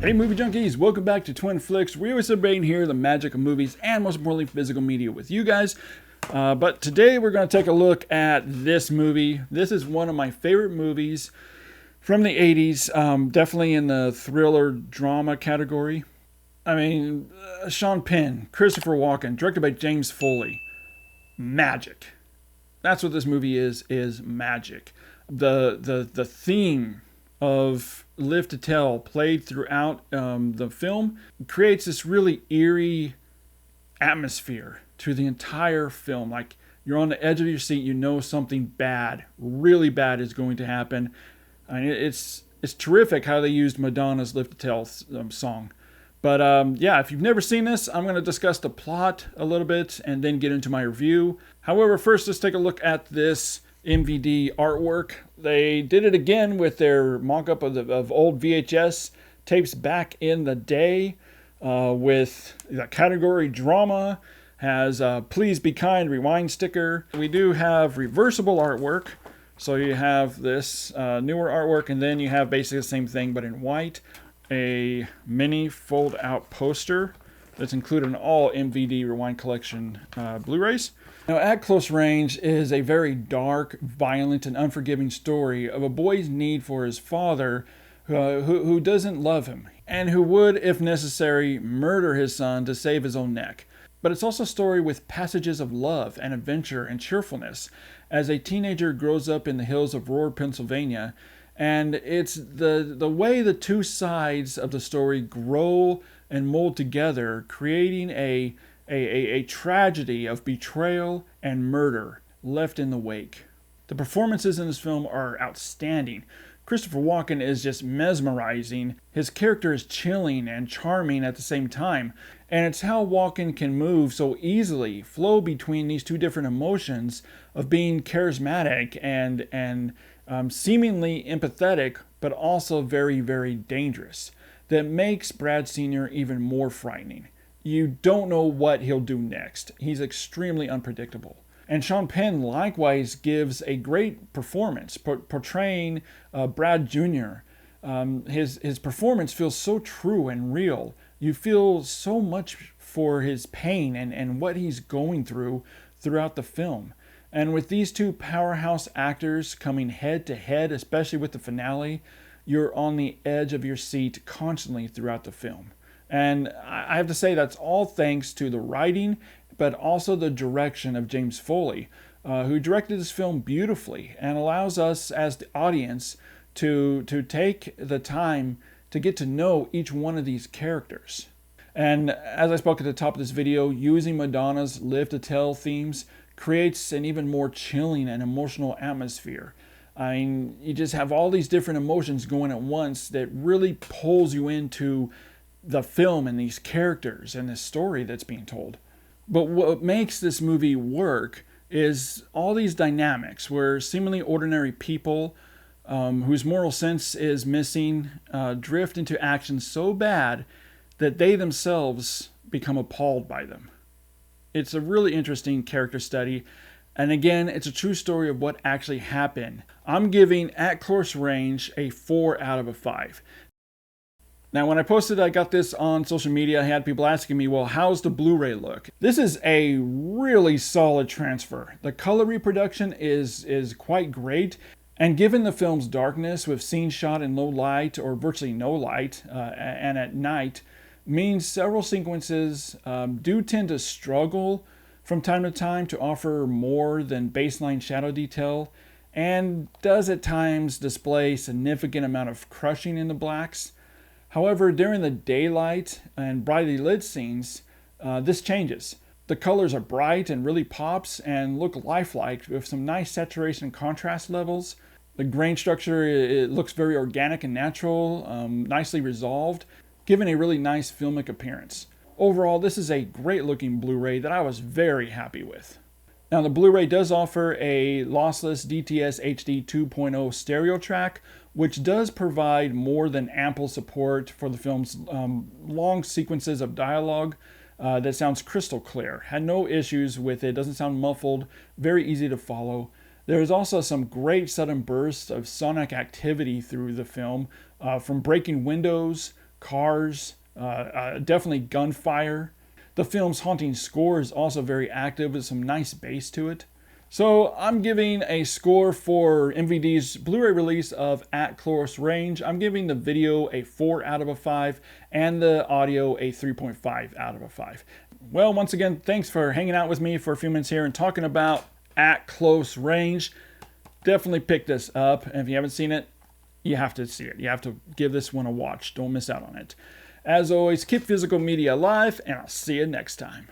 Hey movie junkies, welcome back to Twin Flicks. We're always celebrating here the magic of movies and most importantly physical media with you guys. But today we're going to take a look at this movie. This is one of my favorite movies from the 80s, definitely in the thriller drama category. I mean, Sean Penn, Christopher Walken, directed by James Foley. Magic. That's what this movie is magic. The theme of Live to Tell played throughout the film creates this really eerie atmosphere to the entire film. Like you're on the edge of your seat, you know something bad, really bad is going to happen. I mean, it's terrific how they used Madonna's Live to Tell song. But yeah, if you've never seen this, I'm going to discuss the plot a little bit and then get into my review. However, first let's take a look at this MVD artwork. They did it again with their mock-up of old VHS tapes back in the day with the category drama, has Please Be Kind rewind sticker. We do have reversible artwork. So you have this newer artwork and then you have basically the same thing but in white. A mini fold-out poster that's included in all MVD Rewind Collection Blu-rays. Now, At Close Range is a very dark, violent, and unforgiving story of a boy's need for his father who doesn't love him and who would, if necessary, murder his son to save his own neck. But it's also a story with passages of love and adventure and cheerfulness as a teenager grows up in the hills of rural Pennsylvania. And it's the way the two sides of the story grow and mold together, creating a tragedy of betrayal and murder left in the wake. The performances in this film are outstanding. Christopher Walken is just mesmerizing. His character is chilling and charming at the same time. And it's how Walken can move so easily, flow between these two different emotions of being charismatic and seemingly empathetic, but also very, very dangerous. That makes Brad Sr. even more frightening. You don't know what he'll do next. He's extremely unpredictable. And Sean Penn likewise gives a great performance, portraying Brad Jr. His performance feels so true and real. You feel so much for his pain and what he's going through throughout the film. And with these two powerhouse actors coming head to head, especially with the finale, you're on the edge of your seat constantly throughout the film. And I have to say that's all thanks to the writing, but also the direction of James Foley, who directed this film beautifully and allows us as the audience to take the time to get to know each one of these characters. And as I spoke at the top of this video, using Madonna's Live to Tell themes creates an even more chilling and emotional atmosphere. I mean, you just have all these different emotions going at once that really pulls you into the film and these characters and this story that's being told. But what makes this movie work is all these dynamics where seemingly ordinary people whose moral sense is missing drift into actions so bad that they themselves become appalled by them. It's a really interesting character study. And again, it's a true story of what actually happened. I'm giving At Close Range a 4 out of 5. Now, when I posted I got this on social media, I had people asking me, well, how's the Blu-ray look? This is a really solid transfer. The color reproduction is quite great. And given the film's darkness with scenes shot in low light or virtually no light and at night, means several sequences do tend to struggle from time to time to offer more than baseline shadow detail and does at times display significant amount of crushing in the blacks. However, during the daylight and brightly lit scenes, this changes. The colors are bright and really pops and look lifelike with some nice saturation and contrast levels. The grain structure, it looks very organic and natural, nicely resolved, giving a really nice filmic appearance. Overall, this is a great looking Blu-ray that I was very happy with. Now, the Blu-ray does offer a lossless DTS HD 2.0 stereo track, which does provide more than ample support for the film's long sequences of dialogue that sounds crystal clear. Had no issues with it, doesn't sound muffled, very easy to follow. There is also some great sudden bursts of sonic activity through the film, from breaking windows cars, definitely gunfire. The film's haunting score is also very active with some nice bass to it. So I'm giving a score for MVD's Blu-ray release of At Close Range. I'm giving the video a 4 out of a 5 and the audio a 3.5 out of a 5. Well, once again, thanks for hanging out with me for a few minutes here and talking about At Close Range. Definitely pick this up, and if you haven't seen it, you have to see it. You have to give this one a watch. Don't miss out on it. As always, keep physical media alive, and I'll see you next time.